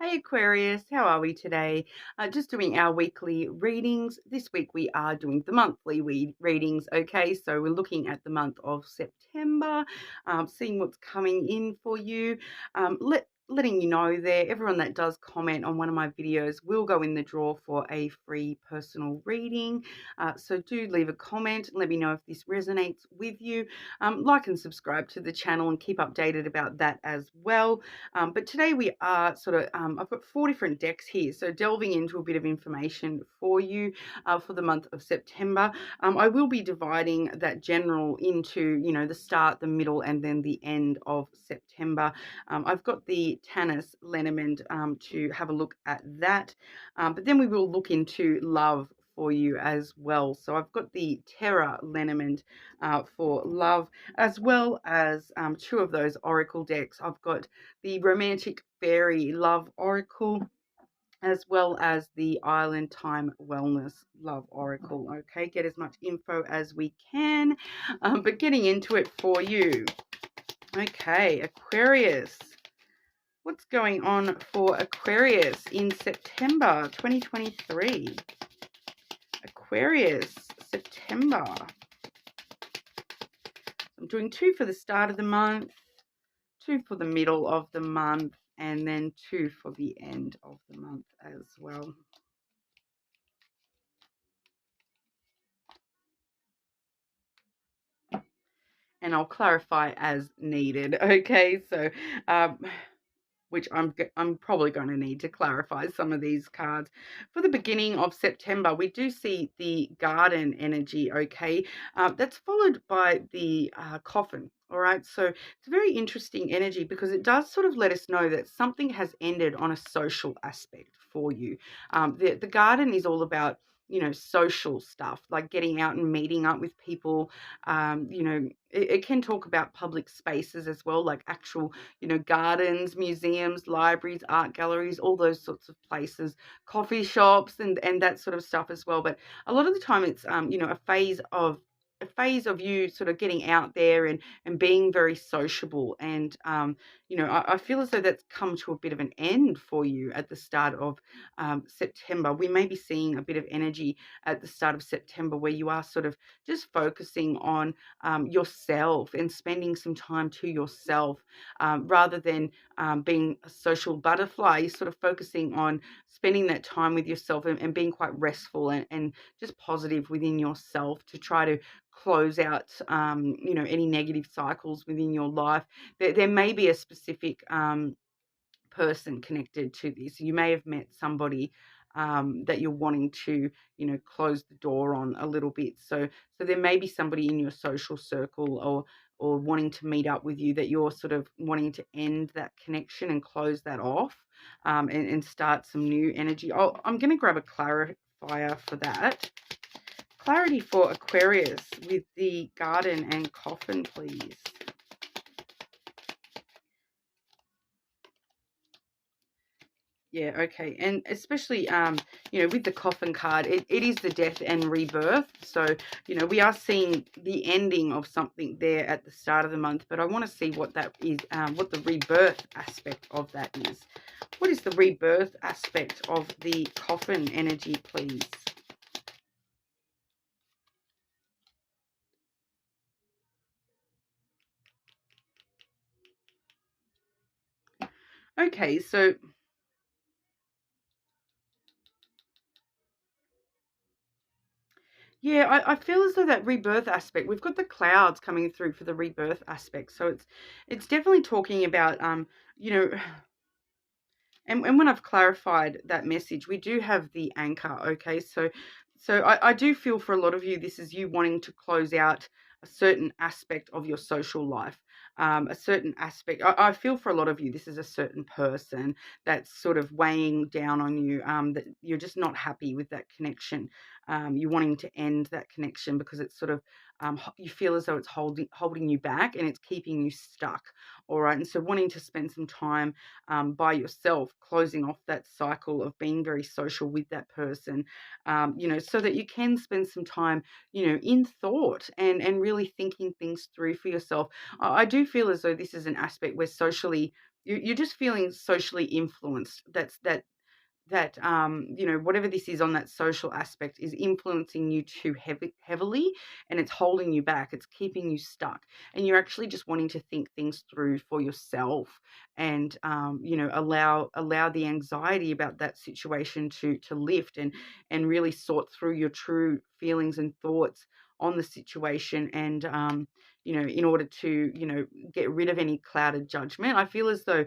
Hey Aquarius, how are we today? Just doing our weekly readings. This week we are doing the monthly readings, okay? So we're looking at the month of September, seeing what's coming in for you. Letting you know there, everyone that does comment on one of my videos will go in the draw for a free personal reading. So do leave a comment. Let me know if this resonates with you. Like and subscribe to the channel and keep updated about that as well. But today we are I've got 4 different decks here. So delving into a bit of information for you for the month of September. I will be dividing that general into, the start, the middle, and then the end of September. I've got the Tanis Lenormand to have a look at that. But then we will look into love for you as well. So I've got the Terra Lenormand for love, as well as 2 of those oracle decks. I've got the Romantic Fairy Love Oracle, as well as the Island Time Wellness Love Oracle. Okay, get as much info as we can, but getting into it for you. Okay, Aquarius. What's going on for Aquarius in September 2023? Aquarius, September. I'm doing 2 for the start of the month, 2 for the middle of the month, and then 2 for the end of the month as well. And I'll clarify as needed. Okay, so which I'm probably going to need to clarify some of these cards. For the beginning of September, we do see the garden energy, okay? That's followed by the coffin, all right? So it's a very interesting energy because it does sort of let us know that something has ended on a social aspect for you. The garden is all about, social stuff, like getting out and meeting up with people. It can talk about public spaces as well, like actual, gardens, museums, libraries, art galleries, all those sorts of places, coffee shops, and that sort of stuff as well. But a lot of the time it's, a phase of you sort of getting out there and being very sociable. And, I feel as though that's come to a bit of an end for you at the start of September. We may be seeing a bit of energy at the start of September where you are sort of just focusing on yourself and spending some time to yourself, rather than being a social butterfly. You're sort of focusing on spending that time with yourself and being quite restful and just positive within yourself to try to close out, any negative cycles within your life. There may be a specific person connected to this. You may have met somebody that you're wanting to, close the door on a little bit. So there may be somebody in your social circle or wanting to meet up with you that you're sort of wanting to end that connection and close that off, and start some new energy. I'm going to grab a clarifier for that. Clarity for Aquarius with the garden and coffin, please. Yeah, okay. And especially, with the coffin card, it is the death and rebirth. So, we are seeing the ending of something there at the start of the month, but I want to see what that is, what the rebirth aspect of that is. What is the rebirth aspect of the coffin energy, please? Okay, so yeah, I feel as though that rebirth aspect, we've got the clouds coming through for the rebirth aspect. So it's definitely talking about, you know, and when I've clarified that message, we do have the anchor, okay? So I do feel for a lot of you, this is you wanting to close out a certain aspect of your social life, a certain aspect. I feel for a lot of you, this is a certain person that's sort of weighing down on you, that you're just not happy with that connection. You're wanting to end that connection because it's sort of, you feel as though it's holding you back and it's keeping you stuck. All right. And so wanting to spend some time by yourself, closing off that cycle of being very social with that person, so that you can spend some time, in thought and really thinking things through for yourself. I do feel as though this is an aspect where socially you're just feeling socially influenced. Whatever this is on that social aspect is influencing you too heavily, and it's holding you back, it's keeping you stuck, and you're actually just wanting to think things through for yourself, and allow the anxiety about that situation to lift, and really sort through your true feelings and thoughts on the situation, and in order to get rid of any clouded judgment. I feel as though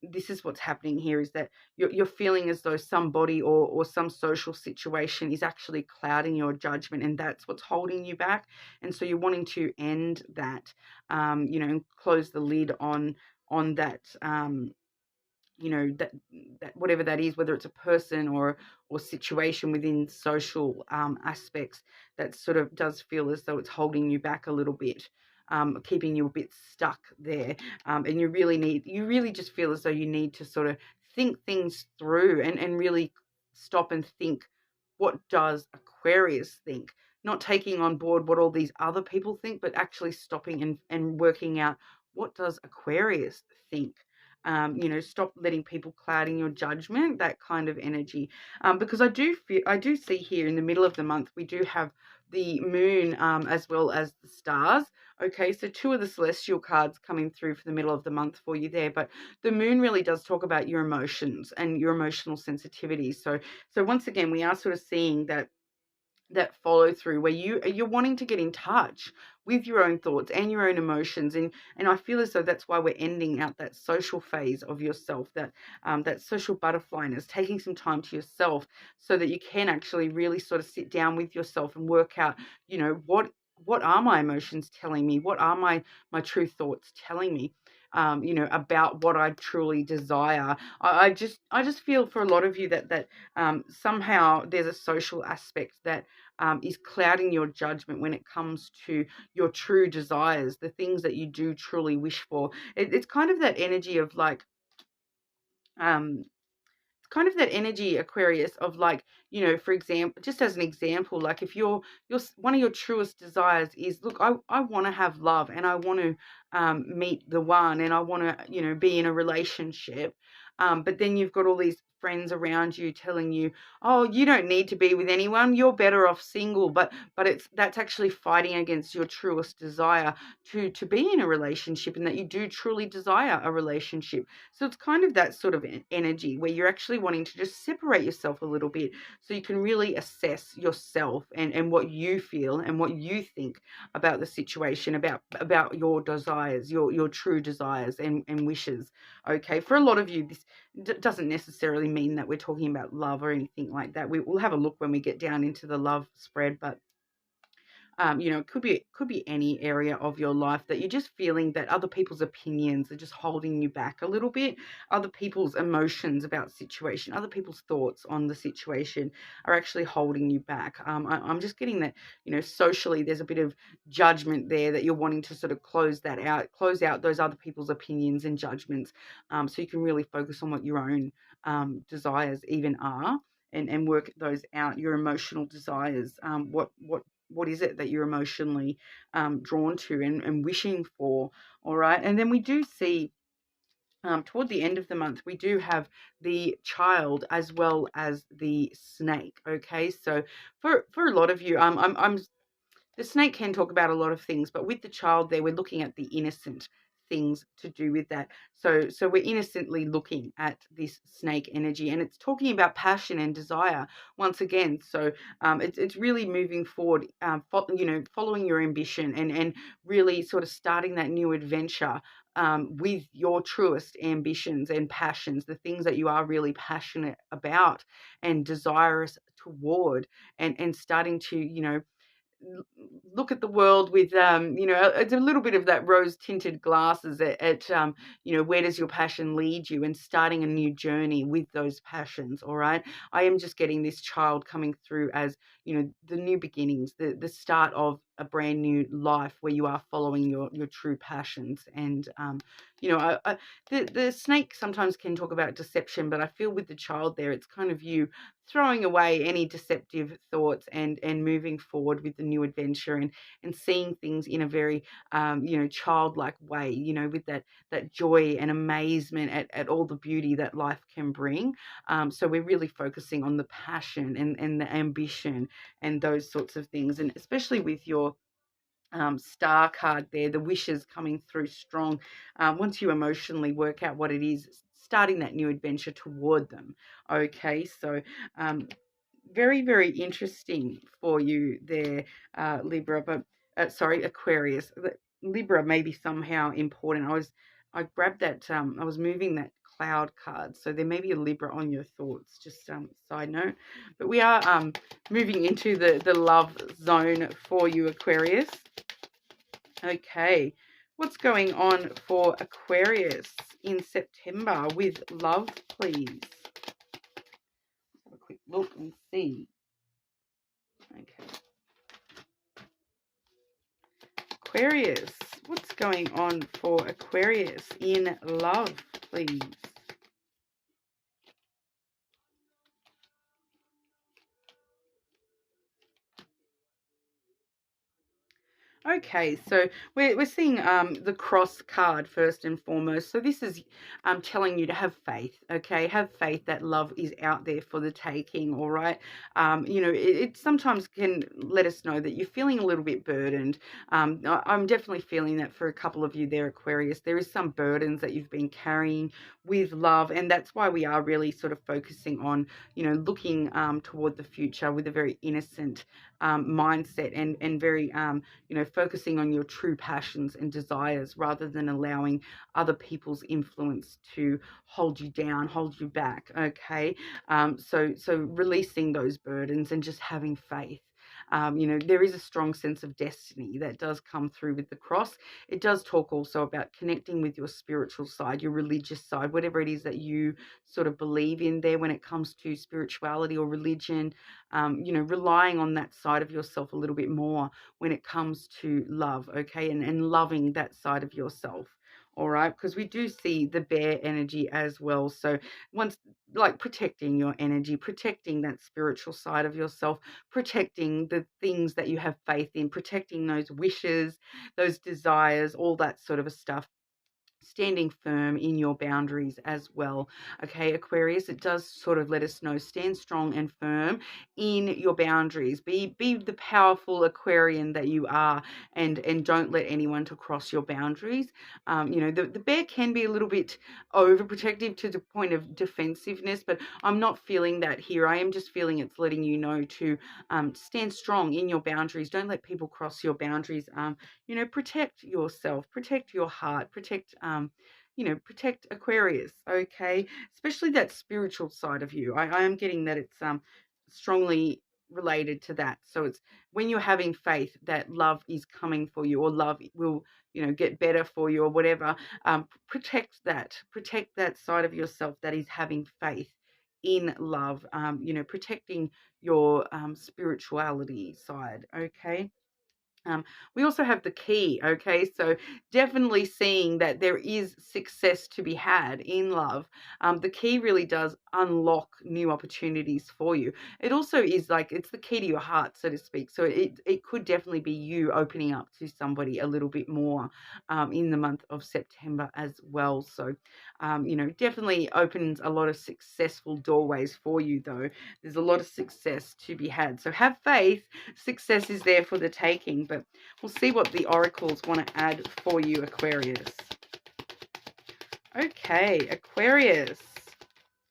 this is what's happening here, is that you're feeling as though somebody or some social situation is actually clouding your judgment, and that's what's holding you back. And so you're wanting to end that, and close the lid on that, that whatever that is, whether it's a person or situation within social aspects, that sort of does feel as though it's holding you back a little bit, keeping you a bit stuck there. And you really just feel as though you need to sort of think things through, and really stop and think, what does Aquarius think? Not taking on board what all these other people think, but actually stopping and working out, what does Aquarius think? Stop letting people clouding your judgment, that kind of energy. Because I do see here in the middle of the month, we do have the moon, as well as the stars. Okay, so two of the celestial cards coming through for the middle of the month for you there, but the moon really does talk about your emotions and your emotional sensitivity. So once again, we are sort of seeing that follow through, where you're wanting to get in touch with your own thoughts and your own emotions, and I feel as though that's why we're ending out that social phase of yourself, that social butterflyness, taking some time to yourself, so that you can actually really sort of sit down with yourself and work out, what are my emotions telling me, what are my true thoughts telling me, about what I truly desire. I just feel for a lot of you that somehow there's a social aspect that is clouding your judgment when it comes to your true desires, the things that you do truly wish for. It's kind of that energy of like, um, kind of that energy, Aquarius, of like, for example, just as an example, like if your one of your truest desires is, look, I want to have love, and I want to meet the one, and I want to be in a relationship, but then you've got all these friends around you telling you, oh, you don't need to be with anyone, you're better off single, but that's actually fighting against your truest desire to be in a relationship, and that you do truly desire a relationship. So it's kind of that sort of energy where you're actually wanting to just separate yourself a little bit, so you can really assess yourself, and what you feel and what you think about the situation, about your desires, your true desires and wishes. Okay, for a lot of you, this doesn't necessarily mean that we're talking about love or anything like that. We'll have a look when we get down into the love spread, but it could be any area of your life that you're just feeling that other people's opinions are just holding you back a little bit. Other people's emotions about situation, other people's thoughts on the situation are actually holding you back. I'm just getting that, socially there's a bit of judgment there, that you're wanting to sort of close out those other people's opinions and judgments, so you can really focus on what your own desires even are, and work those out, your emotional desires. What is it that you're emotionally drawn to and wishing for? All right. And then we do see, toward the end of the month, we do have the child as well as the snake. Okay. So for a lot of you, I'm the snake can talk about a lot of things, but with the child there, we're looking at the innocent things to do with that. So we're innocently looking at this snake energy, and it's talking about passion and desire once again. So it's really moving forward, following your ambition, and really sort of starting that new adventure, with your truest ambitions and passions, the things that you are really passionate about and desirous toward, and starting to, look at the world with, it's a little bit of that rose tinted glasses at where does your passion lead you, and starting a new journey with those passions. All right, I am just getting this child coming through as, the new beginnings, the start of a brand new life where you are following your true passions. And you know, the snake sometimes can talk about deception, but I feel with the child there, it's kind of you throwing away any deceptive thoughts and moving forward with the new adventure, and seeing things in a very you know, childlike way, you know, with that joy and amazement at all the beauty that life can bring. So we're really focusing on the passion and the ambition and those sorts of things, and especially with your star card there, the wishes coming through strong. Once you emotionally work out what it is, starting that new adventure toward them. Okay, so very, very interesting for you there, Libra, but sorry, Aquarius. Libra may be somehow important. I grabbed that, I was moving that cloud card, so there may be a Libra on your thoughts, just side note. But we are moving into the love zone for you, Aquarius. Okay, what's going on for Aquarius in September with love, please? Have a quick look and see. Okay. Aquarius, what's going on for Aquarius in love, please? Okay, so we're seeing the cross card first and foremost. So this is telling you to have faith, okay? Have faith that love is out there for the taking, all right? You know, it sometimes can let us know that you're feeling a little bit burdened. I'm definitely feeling that for a couple of you there, Aquarius. There is some burdens that you've been carrying with love, and that's why we are really sort of focusing on, you know, looking toward the future with a very innocent mindset, and very you know, focusing on your true passions and desires rather than allowing other people's influence to hold you down, hold you back. Okay. So releasing those burdens and just having faith. You know, there is a strong sense of destiny that does come through with the cross. It does talk also about connecting with your spiritual side, your religious side, whatever it is that you sort of believe in there when it comes to spirituality or religion. You know, relying on that side of yourself a little bit more when it comes to love, okay, and loving that side of yourself. All right, because we do see the bear energy as well. So once, like, protecting your energy, protecting that spiritual side of yourself, protecting the things that you have faith in, protecting those wishes, those desires, all that sort of a stuff, standing firm in your boundaries as well. Okay, Aquarius, it does sort of let us know, stand strong and firm in your boundaries. Be the powerful Aquarian that you are, and don't let anyone to cross your boundaries. You know, the bear can be a little bit overprotective to the point of defensiveness, but I'm not feeling that here. I am just feeling it's letting you know to stand strong in your boundaries. Don't let people cross your boundaries. You know, protect yourself, protect your heart, protect you know, protect Aquarius, okay? Especially that spiritual side of you. I am getting that it's strongly related to that. So it's when you're having faith that love is coming for you, or love will, you know, get better for you, or whatever. Protect that side of yourself that is having faith in love. You know, protecting your spirituality side, okay? We also have the key, okay? So definitely seeing that there is success to be had in love. The key really does unlock new opportunities for you. It also is like, it's the key to your heart, so to speak. So it could definitely be you opening up to somebody a little bit more in the month of September as well. So, you know, definitely opens a lot of successful doorways for you, though. There's a lot of success to be had. So have faith. Success is there for the taking, but we'll see what the oracles want to add for you, Aquarius. Okay, Aquarius.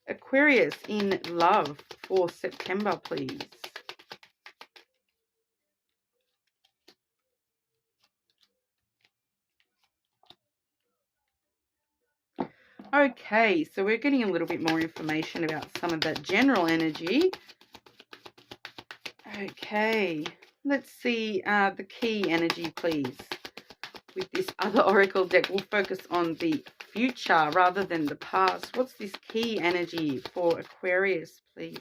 Aquarius in love for September, please. Okay, so we're getting a little bit more information about some of that general energy. Okay, let's see the key energy, please. With this other oracle deck, we'll focus on the future rather than the past. What's this key energy for Aquarius, please?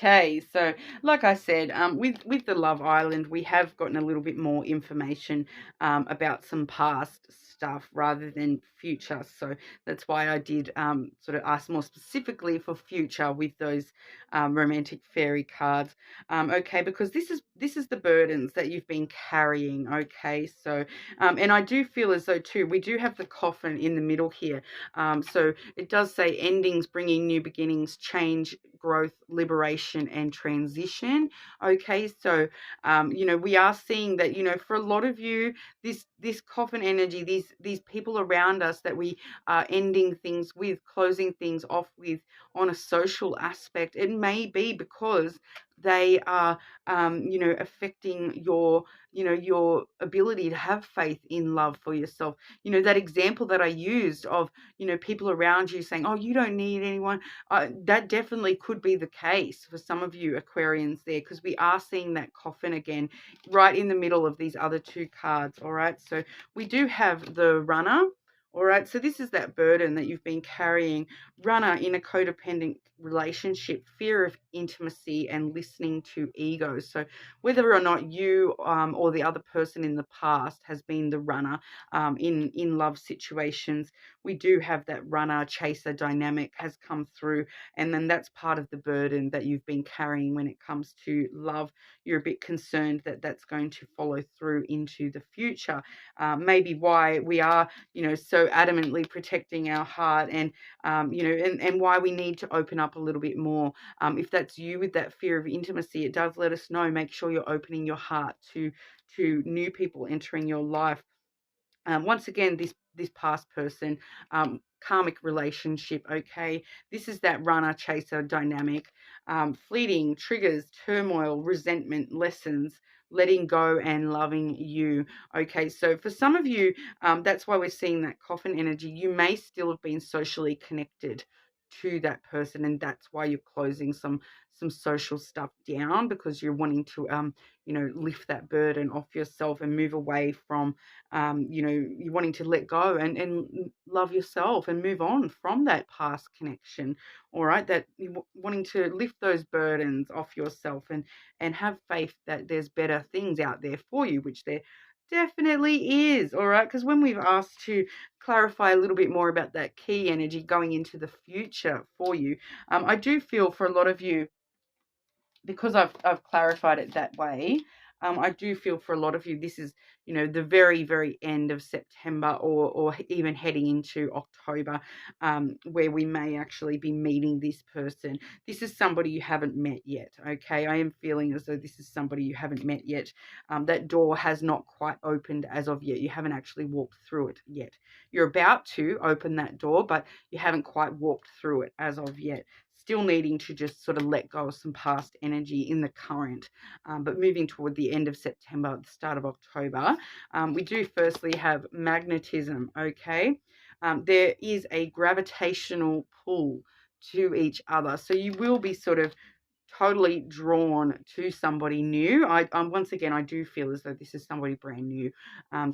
Okay, so like I said, with the Love Island, we have gotten a little bit more information about some past stuff rather than future. So that's why I did sort of ask more specifically for future with those romantic fairy cards. Okay, because this is the burdens that you've been carrying. Okay, so and I do feel as though too we do have the coffin in the middle here. So it does say endings, bringing new beginnings, change, growth, liberation, and transition. Okay, so we are seeing that for a lot of you, this coffin energy, these people around us that we are ending things with, closing things off with on a social aspect, it may be because they are affecting your ability to have faith in love for yourself. That example that I used of people around you saying, oh, you don't need anyone. That definitely could be the case for some of you Aquarians there, because we are seeing that coffin again right in the middle of these other two cards. All right, so we do have the runner. All right, so this is that burden that you've been carrying. Runner in a codependent relationship, fear of intimacy and listening to ego. So whether or not you or the other person in the past has been the runner in love situations, we do have that runner chaser dynamic has come through, and then that's part of the burden that you've been carrying when it comes to love. You're a bit concerned that that's going to follow through into the future. Maybe why we are so adamantly protecting our heart, and and why we need to open up a little bit more. If that's you with that fear of intimacy, it does let us know. Make sure you're opening your heart to new people entering your life. Once again, this past person, karmic relationship. Okay, this is that runner chaser dynamic. Fleeting triggers, turmoil, resentment, lessons, letting go, and loving you. Okay, so for some of you, that's why we're seeing that coffin energy. You may still have been socially connected to that person, and that's why you're closing some social stuff down, because you're wanting to lift that burden off yourself and move away from you're wanting to let go and love yourself and move on from that past connection. All right, that you wanting to lift those burdens off yourself and have faith that there's better things out there for you, which there definitely is. All right, because when we've asked to clarify a little bit more about that key energy going into the future for you, I do feel for a lot of you, because I've clarified it that way, I do feel for a lot of you, this is, the very, very end of September, or even heading into October, where we may actually be meeting this person. This is somebody you haven't met yet, okay? I am feeling as though this is somebody you haven't met yet. That door has not quite opened as of yet. You haven't actually walked through it yet. You're about to open that door, but you haven't quite walked through it as of yet. Still needing to just sort of let go of some past energy in the current, but moving toward the end of September, the start of October, we do firstly have magnetism. Okay, there is a gravitational pull to each other, so you will be sort of totally drawn to somebody new. Once again, I do feel as though this is somebody brand new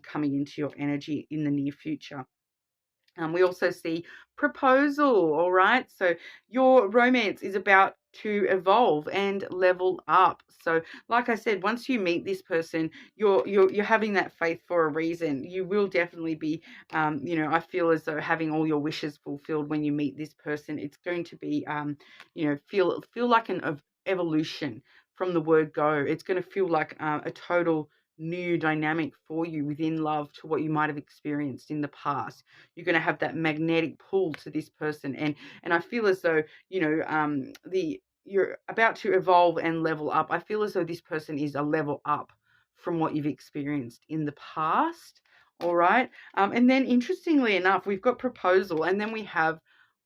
coming into your energy in the near future. We also see proposal, all right? So your romance is about to evolve and level up. So like I said, once you meet this person, you're having that faith for a reason. You will definitely be, I feel as though having all your wishes fulfilled when you meet this person. It's going to be, feel like an evolution from the word go. It's going to feel like a total new dynamic for you within love to what you might have experienced in the past. You're going to have that magnetic pull to this person, and I feel as though you're about to evolve and level up. I feel as though this person is a level up from what you've experienced in the past. All right, and then interestingly enough, we've got proposal, and then we have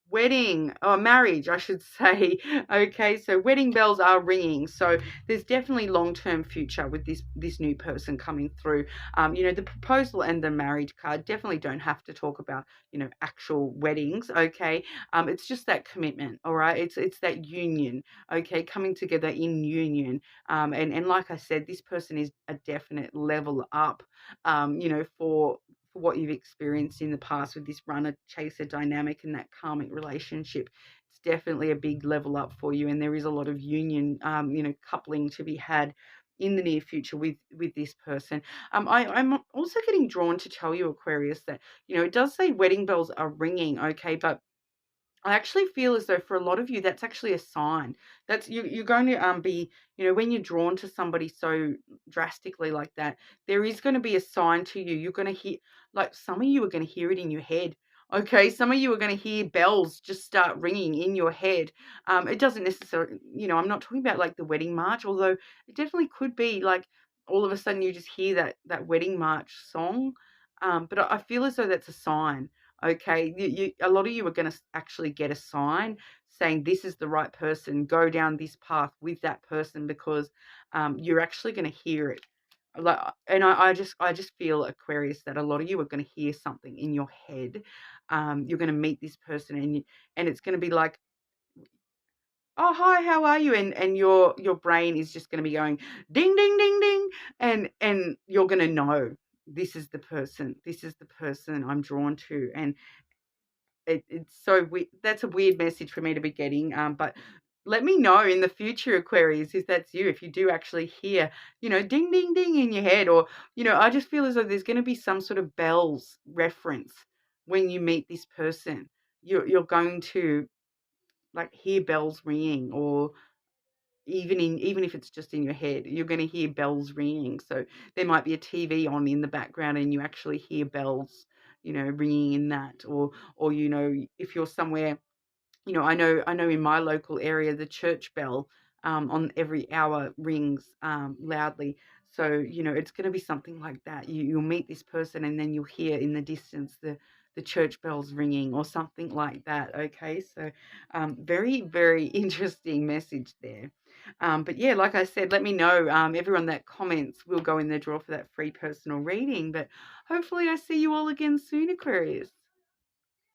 wedding, or marriage, I should say. Okay, so wedding bells are ringing. So there's definitely long-term future with this new person coming through. The proposal and the marriage card definitely don't have to talk about actual weddings. Okay, it's just that commitment. All right, it's that union. Okay, coming together in union. And like I said, this person is a definite level up. For what you've experienced in the past with this runner chaser dynamic and that karmic relationship. it's definitely a big level up for you, and there is a lot of union, coupling to be had in the near future with this person. I'm also getting drawn to tell you, Aquarius, that it does say wedding bells are ringing, okay, but I actually feel as though for a lot of you, that's actually a sign. That's you're going to be, when you're drawn to somebody so drastically like that, there is going to be a sign to you. You're going to hear, like some of you are going to hear it in your head. Okay, some of you are going to hear bells just start ringing in your head. It doesn't necessarily, I'm not talking about like the wedding march, although it definitely could be like all of a sudden you just hear that wedding march song. But I feel as though that's a sign. Okay, a lot of you are going to actually get a sign saying this is the right person. Go down this path with that person because you're actually going to hear it. Like, and I just feel, Aquarius, that a lot of you are going to hear something in your head. You're going to meet this person, and it's going to be like, oh hi, how are you? And your brain is just going to be going ding ding ding ding, and you're going to know this is the person. This is the person I'm drawn to, and it's so weird. That's a weird message for me to be getting. But let me know in the future, Aquarius, if that's you, if you do actually hear, ding, ding, ding in your head, or, I just feel as though there's going to be some sort of bells reference when you meet this person. You're going to like hear bells ringing, or even if it's just in your head, you're going to hear bells ringing. So there might be a TV on in the background, and you actually hear bells, ringing in that, or if you're somewhere, I know in my local area, the church bell on every hour rings loudly. So, it's going to be something like that. You'll meet this person, and then you'll hear in the distance the church bells ringing or something like that. Okay. So, very, very interesting message there. But yeah, like I said, let me know. Everyone that comments will go in the draw for that free personal reading. But hopefully I see you all again soon, Aquarius.